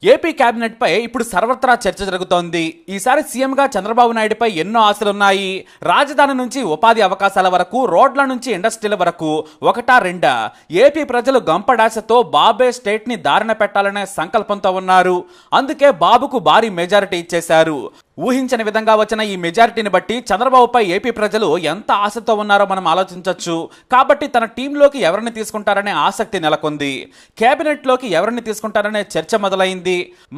AP cabinet పై ఇప్పుడు సర్వత్రా చర్చ జరుగుతోంది. ఈసారి సీఎంగా చంద్రబాబు నాయుడుపై ఎన్నో ఆశలున్నాయి. రాజధాని నుంచి ఉపాధి అవకాశాల వరకు, రోడ్ల నుంచి ఇండస్ట్రీల వరకు ఒకటా రెండా ఏపీ ప్రజలు గంపడాశతో బాబే స్టేట్ ని దారిన పెట్టాలనే సంకల్పంతో ఉన్నారు. అందుకే బాబుకు భారీ మెజారిటీ ఇచ్చేశారు. ఊహించని విధంగా వచ్చిన ఈ మెజారిటీని బట్టి చంద్రబాబుపై ఏపీ ప్రజలు ఎంత ఆశతో ఉన్నారో మనం ఆలోచించవచ్చు. కాబట్టి తన టీంలోకి ఎవరిని తీసుకుంటారనే ఆసక్తి నెలకొంది. కేబినెట్ లోకి ఎవరిని తీసుకుంటారనే చర్చ మొదలైంది.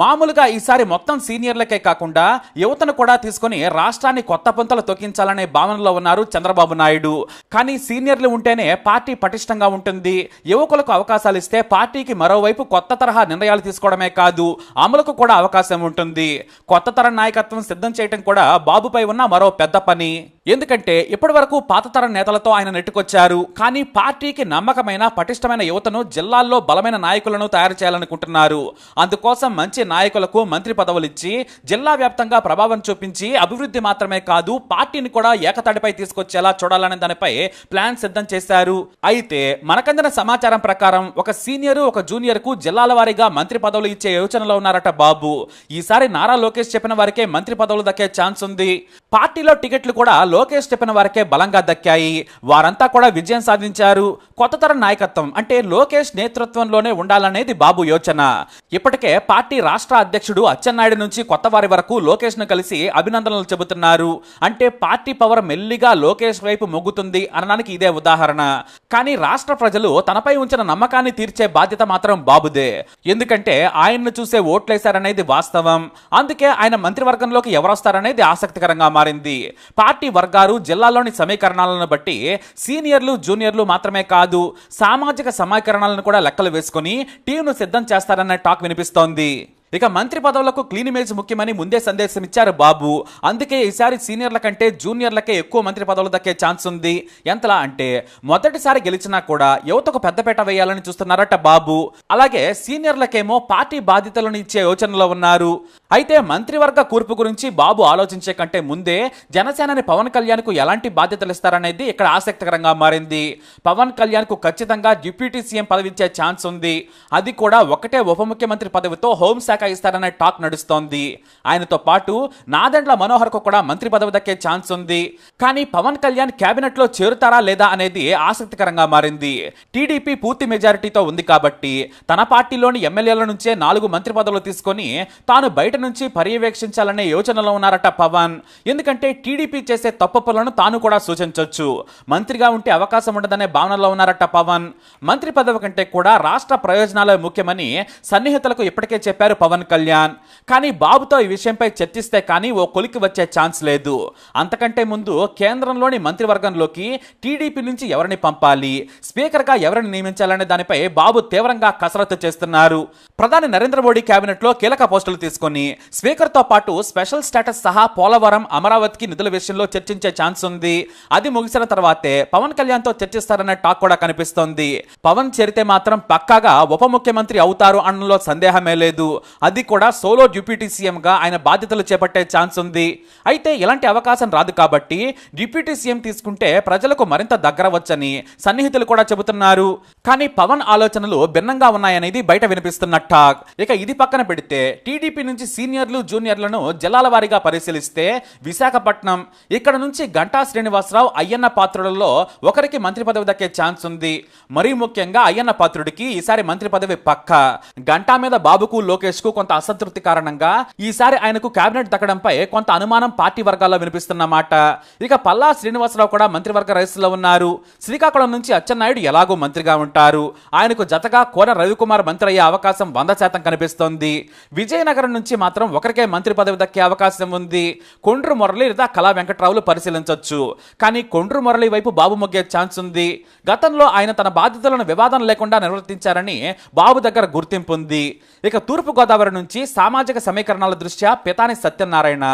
మామూలుగా ఈసారి మొత్తం సీనియర్లకే కాకుండా యువతను కూడా తీసుకుని రాష్ట్రాన్ని కొత్త పంతలు తొక్కించాలనే భావనలో ఉన్నారు చంద్రబాబు నాయుడు. కానీ సీనియర్లు ఉంటేనే పార్టీ పటిష్టంగా ఉంటుంది. యువకులకు అవకాశాలు ఇస్తే పార్టీకి మరోవైపు కొత్త తరహా నిర్ణయాలు తీసుకోవడమే కాదు, అమలుకు కూడా అవకాశం ఉంటుంది. కొత్త తరం నాయకత్వం సిద్ధం చేయడం కూడా బాబుపై ఉన్న మరో పెద్ద పని. ఎందుకంటే ఇప్పటి వరకు పాత తరం నేతలతో ఆయన నెట్టుకొచ్చారు. కానీ పార్టీకి నమ్మకమైన పటిష్టమైన యువతను, జిల్లాల్లో బలమైన నాయకులను తయారు చేయాలనుకుంటున్నారు. అందుకోసం మంచి నాయకులకు మంత్రి పదవులు ఇచ్చి జిల్లా వ్యాప్తంగా ప్రభావం చూపించి అభివృద్ధి మాత్రమే కాదు పార్టీని కూడా ఏకతాటిపై తీసుకొచ్చేలా చూడాలనే దానిపై ప్లాన్ సిద్ధం చేశారు. అయితే మనకందిన సమాచారం ప్రకారం ఒక సీనియర్, ఒక జూనియర్ కు జిల్లాల వారీగా మంత్రి పదవులు ఇచ్చే యోచనలో ఉన్నారట బాబు. ఈసారి నారా లోకేష్ చెప్పిన వారికే మంత్రి పదవులు దక్కే ఛాన్స్ ఉంది. పార్టీలో టికెట్లు కూడా లోకేష్ చెప్పిన వారికే బలంగా దక్కాయి. వారంతా కూడా విజయం సాధించారు. కొత్త తరం నాయకత్వం అంటే లోకేష్ నేతృత్వంలోనే ఉండాలనేది బాబు యోచన. ఇప్పటికే పార్టీ రాష్ట్ర అధ్యక్షుడు అచ్చెన్నాయుడు నుంచి కొత్త వారి వరకు లోకేష్ ను కలిసి అభినందనలు చెబుతున్నారు. అంటే పార్టీ పవర్ మెల్లిగా లోకేష్ వైపు మొగ్గుతుంది అనడానికి ఇదే ఉదాహరణ. కానీ రాష్ట్ర ప్రజలు తనపై ఉంచిన నమ్మకాన్ని తీర్చే బాధ్యత మాత్రం బాబుదే. ఎందుకంటే ఆయన్ను చూసే ఓట్లేశారనేది వాస్తవం. అందుకే ఆయన మంత్రివర్గంలోకి ఎవరొస్తారనేది ఆసక్తికరంగా మారింది. పార్టీ వర్గాలు, జిల్లాలోని సమీకరణాలను బట్టి సీనియర్లు, జూనియర్లు మాత్రమే కాదు సామాజిక సమీకరణాలను కూడా లెక్కలు వేసుకుని టీంను సిద్ధం చేస్తారన్న టాక్ వినిపిస్తోంది. ఇక మంత్రి పదవులకు క్లీన్ ఇమేజ్ ముఖ్యమని ముందే సందేశం ఇచ్చారు బాబు. అందుకే ఈసారి సీనియర్ల కంటే జూనియర్లకే ఎక్కువ మంత్రి పదవులు దక్కే ఛాన్స్ ఉంది. ఎంతలా అంటే మొదటిసారి గెలిచినా కూడా యువతకు పెద్దపేట వేయాలని చూస్తున్నారట బాబు. అలాగే సీనియర్లకేమో పార్టీ బాధ్యతలను ఇచ్చే యోచనలో ఉన్నారు. అయితే మంత్రివర్గ కూర్పు గురించి బాబు ఆలోచించే కంటే ముందే జనసేనని పవన్ కళ్యాణ్ కు ఎలాంటి బాధ్యతలు ఇస్తారనేది ఇక్కడ ఆసక్తికరంగా మారింది. పవన్ కళ్యాణ్ కు ఖచ్చితంగా డిప్యూటీ సీఎం పదవి ఇచ్చే ఛాన్స్ ఉంది. అది కూడా ఒకటే ఉప ముఖ్యమంత్రి పదవితో హోంశాఖ ఇస్తారనే టాక్ నడుస్తోంది. ఆయనతో పాటు నాదెండ్ల మనోహర్ కు కూడా మంత్రి పదవి దక్కే ఛాన్స్ ఉంది. కానీ పవన్ కళ్యాణ్ కేబినెట్ లో చేరుతారా లేదా అనేది ఆసక్తికరంగా మారింది. టీడీపీ పూర్తి మెజారిటీతో ఉంది కాబట్టి తన పార్టీలోని ఎమ్మెల్యేల నుంచే 4 మంత్రి పదవులు తీసుకొని తాను బయట నుంచి పర్యవేక్షించాలనే యోచనలో ఉన్నారట పవన్. ఎందుకంటే టీడీపీ చేసే తప్పు పనులను తాను కూడా సూచించొచ్చు. మంత్రిగా ఉంటే అవకాశం ఉండదనే భావనలో ఉన్నారట పవన్. మంత్రి పదవి కంటే కూడా రాష్ట్ర ప్రయోజనాలే ముఖ్యమని సన్నిహితులకు ఇప్పటికే చెప్పారు పవన్ కళ్యాణ్. కానీ బాబుతో ఈ విషయంపై చర్చిస్తే కానీ ఓ కొలికి వచ్చే ఛాన్స్ లేదు. అంతకంటే ముందు కేంద్రంలోని మంత్రివర్గంలోకి టీడీపీ నుంచి ఎవరిని పంపాలి, స్పీకర్ గా ఎవరిని నియమించాలనే దానిపై బాబు తీవ్రంగా కసరత్తు చేస్తున్నారు. ప్రధాని నరేంద్ర మోడీ కేబినెట్ లో కీలక పోస్టులు తీసుకొని స్పీకర్ తో పాటు స్పెషల్ స్టేటస్ సహా పోలవరం, అమరావతికి నిధుల విషయంలో చర్చించే ఛాన్స్ ఉంది. అది ముగిసిన తర్వాతే పవన్ కళ్యాణ్ తో చర్చిస్తారనే టాక్ కూడా కనిపిస్తోంది. పవన్ చేరితే మాత్రం పక్కాగా ఉప ముఖ్యమంత్రి అవుతారు అనడంలో సందేహమే లేదు. అది కూడా సోలో డిప్యూటీ సీఎం గా ఆయన బాధ్యతలు చేపట్టే ఛాన్స్ ఉంది. అయితే ఇలాంటి అవకాశం రాదు కాబట్టి డిప్యూటీ సీఎం తీసుకుంటే ప్రజలకు మరింత దగ్గర వచ్చని సన్నిహితులు కూడా చెబుతున్నారు. కానీ పవన్ ఆలోచనలు భిన్నంగా ఉన్నాయనేది బయట వినిపిస్తున్న టాక్. ఇక ఇది పక్కన పెడితే టీడీపీ నుంచి సీనియర్లు, జూనియర్లను జిల్లాల వారీగా పరిశీలిస్తే విశాఖపట్నం, ఇక్కడ నుంచి గంటా శ్రీనివాసరావు, అయ్యన్న పాత్రులలో ఒకరికి మంత్రి పదవి దక్కే ఛాన్స్ ఉంది. మరీ ముఖ్యంగా అయ్యన్న పాత్రుడికి ఈసారి మంత్రి పదవి పక్కా. గంటా మీద బాబుకు, లోకేష్ కు కొంత అసంతృప్తి కారణంగా ఈసారి ఆయనకు కేబినెట్ దక్కడంపై కొంత అనుమానం పార్టీ వర్గాల్లో వినిపిస్తున్నమాట. ఇక పల్లా శ్రీనివాసరావు కూడా మంత్రివర్గ రేసులో ఉన్నారు. శ్రీకాకుళం నుంచి అచ్చెన్నాయుడు ఎలాగో మంత్రిగా ఉంటారు. ఆయనకు జతగా కోన రవికుమార్ మంత్రి అయ్యే అవకాశం 100% కనిపిస్తోంది. విజయనగరం నుంచి మాత్రం ఒకరికే మంత్రి పదవి దక్కే అవకాశం ఉంది. కొండ్రు మురళి లేదా కళా వెంకట్రావులు పరిశీలించవచ్చు. కానీ కొండ్రు మురళి వైపు బాబు మొగ్గే ఛాన్స్ ఉంది. గతంలో ఆయన తన బాధ్యతలను వివాదం లేకుండా నిర్వర్తించారని బాబు దగ్గర గుర్తింపు ఉంది. ఇక తూర్పు గోదావరి నుంచి సామాజిక సమీకరణాల దృష్ట్యా పితాని సత్యనారాయణ,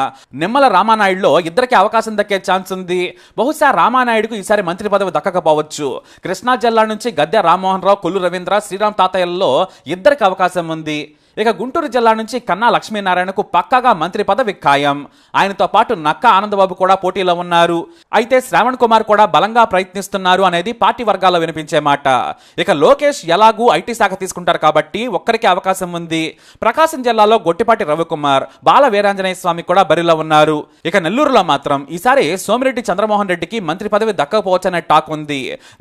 నిమ్మల రామానాయుడులో ఇద్దరికి అవకాశం దక్కే ఛాన్స్ ఉంది. బహుశా రామానాయుడుకు ఈసారి మంత్రి పదవి దక్కకపోవచ్చు. కృష్ణా జిల్లా నుంచి గద్దె రామ్మోహన్ రావు, కొల్లు రవీంద్ర, శ్రీరామ్ తాతయ్యలలో ఇద్దరికి అవకాశం ఉంది. ఇక గుంటూరు జిల్లా నుంచి కన్నా లక్ష్మీనారాయణకు పక్కాగా మంత్రి పదవి ఖాయం. ఆయనతో పాటు నక్కా ఆనందబాబు కూడా పోటీలో ఉన్నారు. అయితే శ్రావణ్ కుమార్ కూడా బలంగా ప్రయత్నిస్తున్నారు అనేది పార్టీ వర్గాల్లో వినిపించే మాట. ఇక లోకేష్ ఎలాగూ ఐటీ శాఖ తీసుకుంటారు కాబట్టి ఒక్కరికి అవకాశం ఉంది. ప్రకాశం జిల్లాలో గొట్టిపాటి రవికుమార్, బాల వీరాంజనేయ స్వామి కూడా బరిలో ఉన్నారు. ఇక నెల్లూరులో మాత్రం ఈసారి సోమిరెడ్డి చంద్రమోహన్ రెడ్డికి మంత్రి పదవి దక్కకపోవచ్చనే టాక్ ఉంది.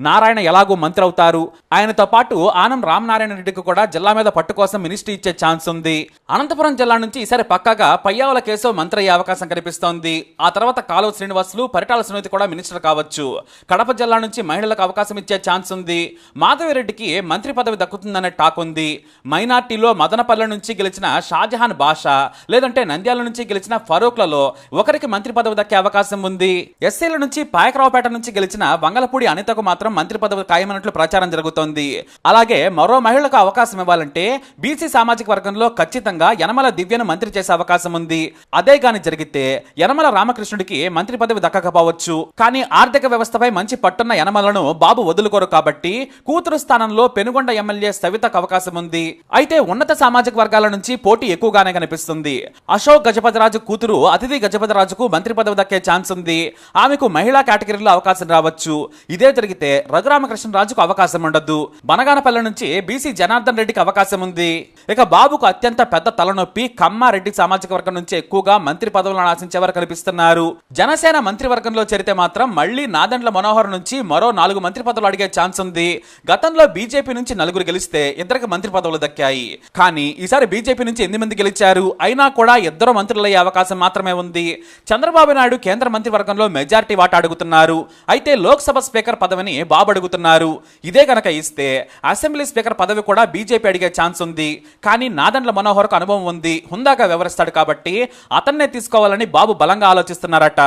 నారాయణ ఎలాగూ మంత్రి అవుతారు. ఆయనతో పాటు ఆనం రామనారాయణ రెడ్డికి కూడా జిల్లా మీద పట్టు కోసం మినిస్ట్రీ ఇచ్చే ఛాన్స్ ఉంది. అనంతపురం జిల్లా నుంచి ఈసారి పక్కాగా పయ్యావుల కేశవ్ మంత్రి అయ్యే అవకాశం కనిపిస్తోంది. ఆ తర్వాత కాలువ శ్రీనివాసులు, పరిటాల సునీత కూడా మినిస్టర్ కావచ్చు. కడప జిల్లా నుంచి మహిళలకు అవకాశం ఇచ్చే ఛాన్స్ ఉంది. మాధవిరెడ్డికి మంత్రి పదవి దక్కుతుందనే టాక్ ఉంది. మైనార్టీలో మదనపల్లె నుంచి గెలిచిన షాజహాన్ బాషా లేదంటే నంద్యాల నుంచి గెలిచిన ఫరూక్లలో ఒకరికి మంత్రి పదవి దక్కే అవకాశం ఉంది. ఎస్సీల నుంచి పాయకరావుపేట నుంచి గెలిచిన వంగలపూడి అనితకు మాత్రం మంత్రి పదవి ఖాయమైనట్లు ప్రచారం జరుగుతోంది. అలాగే మరో మహిళకు అవకాశం ఇవ్వాలంటే బీసీ సామాజిక వర్గంలో ఖచ్చితంగా యనమల దివ్యను మంత్రి చేసే అవకాశం ఉంది. అదే గాని జరిగితే యనమల రామకృష్ణుడికి మంత్రి పదవి దక్కకపోవచ్చు. కానీ ఆర్థిక వ్యవస్థపై మంచి పట్టున్న యనమలను బాబు వదులుకోరు కాబట్టి కూతురు స్థానంలో పెనుగొండ ఎమ్మెల్యే సవితకు అవకాశం ఉంది. అయితే ఉన్నత సామాజిక వర్గాల నుంచి పోటీ ఎక్కువగానే కనిపిస్తుంది. అశోక్ గజపతిరాజు కూతురు అతిథి గజపతిరాజుకు మంత్రి పదవి దక్కే ఛాన్స్ ఉంది. ఆమెకు మహిళా కేటగిరీలో అవకాశం రావచ్చు. ఇదే జరిగితే రఘురామకృష్ణరాజుకు అవకాశం ఉండదు. బనగానపల్లి నుంచి బీసీ జనార్దన్ రెడ్డికి అవకాశం ఉంది. ఇక బాబుకు అత్యంత పెద్ద తలనొప్పి కమ్మారెడ్డి సామాజిక వర్గం నుంచి ఎక్కువగా మంత్రి పదవులను ఆశించేవారు కనిపిస్తున్నారు. జనసేన మంత్రివర్గంలో చేరితే మాత్రం మళ్లీ నాదెండ్ల మనోహర్ నుంచి మరో 4 మంత్రి పదవులు అడిగే ఛాన్స్ ఉంది. గతంలో బీజేపీ నుంచి 4 గెలిస్తే 2 మంత్రి పదవులు దక్కాయి. కానీ ఈసారి బీజేపీ నుంచి 8 మంది గెలిచారు. అయినా కూడా 2 మంత్రులయ్యే అవకాశం మాత్రమే ఉంది. చంద్రబాబు నాయుడు కేంద్ర మంత్రివర్గంలో మెజారిటీ వాటా అడుగుతున్నారు. అయితే లోక్సభ స్పీకర్ పదవిని బాబు అడుగుతున్నారు. ఇదే గనక ఇస్తే అసెంబ్లీ స్పీకర్ పదవి కూడా బీజేపీ అడిగే ఛాన్స్ ఉంది. కానీ నాదెండ్ల మనోహర్కు అనుభవం ఉంది, హుందాగా వ్యవహరిస్తాడు కాబట్టి అతన్నే తీసుకోవాలని బాబు బలంగా ఆలోచిస్తున్నారట.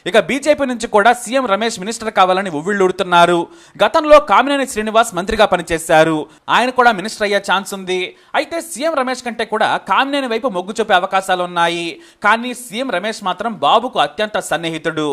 ఇక బీజేపీ నుంచి కూడా సీఎం రమేష్ మినిస్టర్ కావాలని ఉవ్విళ్లూడుతున్నారు. గతంలో కామినేని శ్రీనివాస్ మంత్రిగా పనిచేశారు. ఆయన కూడా మినిస్టర్ అయ్యే ఛాన్స్ ఉంది. అయితే సీఎం రమేష్ కంటే కూడా కామినేని వైపు మొగ్గు చూపే అవకాశాలు ఉన్నాయి. కానీ సీఎం రమేష్ మాత్రం బాబుకు అత్యంత సన్నిహితుడు.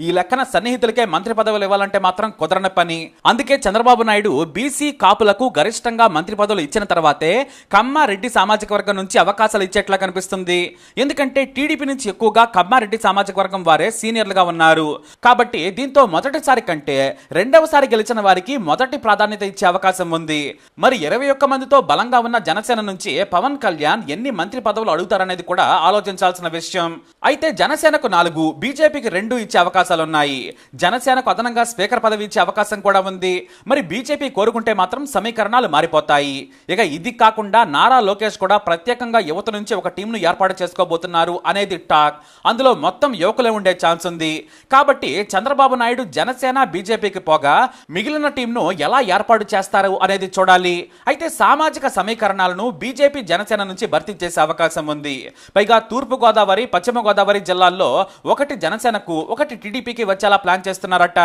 ఈ లెక్కన సన్నిహితులకే మంత్రి పదవులు ఇవ్వాలంటే మాత్రం కుదరని పని. అందుకే చంద్రబాబు నాయుడు బీసీ కాపులకు గరిష్టంగా మంత్రి పదవులు ఇచ్చిన తర్వాతే కమ్మారెడ్డి సామాజిక వర్గం నుంచి అవకాశాలు ఇచ్చేట్లా కనిపిస్తుంది. ఎందుకంటే టీడీపీ నుంచి ఎక్కువగా కమ్మారెడ్డి సామాజిక వర్గం వారే సీనియర్లుగా ఉన్నారు. కాబట్టి దీంతో మొదటిసారి కంటే రెండవసారి గెలిచిన వారికి మొదటి ప్రాధాన్యత ఇచ్చే అవకాశం ఉంది. మరి 21 మందితో బలంగా ఉన్న జనసేన నుంచి పవన్ కళ్యాణ్ ఎన్ని మంత్రి పదవులు అడుగుతారనేది కూడా ఆలోచించాల్సిన విషయం. అయితే జనసేనకు 4, బీజేపీకి 2 ఇచ్చే అవకాశాలున్నాయి. జనసేనకు అదనంగా స్పీకర్ పదవి ఇచ్చే అవకాశం కూడా ఉంది. మరి బీజేపీ కోరుకుంటే మాత్రం సమీకరణాలు మారిపోతాయి. ఇక ఇది కాకుండా నారా లోకేష్ కూడా ప్రత్యేకంగా యువత నుంచి ఒక టీంను ఏర్పాటు చేసుకోబోతున్నారు అనేది టాక్. అందులో మొత్తం యువకులే ఉండే ఛాన్స్ ఉంది. కాబట్టి చంద్రబాబు నాయుడు జనసేన బీజేపీకి పోగా మిగిలిన టీంను ఎలా ఏర్పాటు చేస్తారు అనేది చూడాలి. అయితే సామాజిక సమీకరణాలను బీజేపీ జనసేన నుంచి భర్తీ చేసే అవకాశం ఉంది. పైగా తూర్పు గోదావరి, పశ్చిమ గోదావరి జిల్లాల్లో ఒకటి జనసేనకు, ఒకటి టీడీపీకి వచ్చేలా ప్లాన్ చేస్తున్నారట.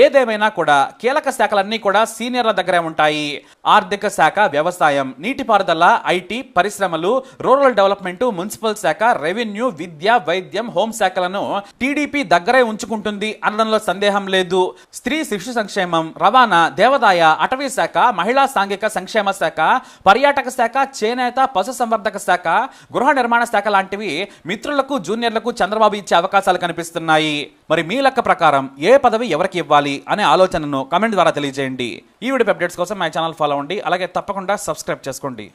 ఏదేమైనా కూడా కీలక శాఖలన్నీ కూడా సీనియర్ల దగ్గరే ఉంటాయి. ఆర్థిక శాఖ, వ్యవసాయం, నీటిపారుదల, ఐటీ, పరిశ్రమలు, రూరల్ డెవలప్మెంట్, మున్సిపల్ శాఖ, రెవెన్యూ, విద్య, వైద్యం, హోం శాఖలను టీడీపీ దగ్గరే ఉంచుకుంటుంది అనడంలో సందేహం లేదు. స్త్రీ శిశు సంక్షేమం, రవాణా, దేవాదాయ, అటవీ శాఖ, మహిళా సాంఘిక సంక్షేమ శాఖ, పర్యాటక శాఖ, చేనేత, పశు సంవర్ధక శాఖ, గృహ నిర్మాణ శాఖ లాంటివి మిత్రులకు, జూనియర్లకు చంద్రబాబు ఇచ్చే అవకాశాలు కనిపిస్తున్నాయి. మరి మీ లెక్క ప్రకారం ఏ పదవి ఎవరికి ఇవ్వాలి అనే ఆలోచనను కామెంట్ ద్వారా తెలియజేయండి. ఈ వీడియో అప్డేట్స్ కోసం మా ఛానల్ ఫాలో అవ్వండి. అలాగే తప్పకుండా సబ్స్క్రైబ్ చేసుకోండి.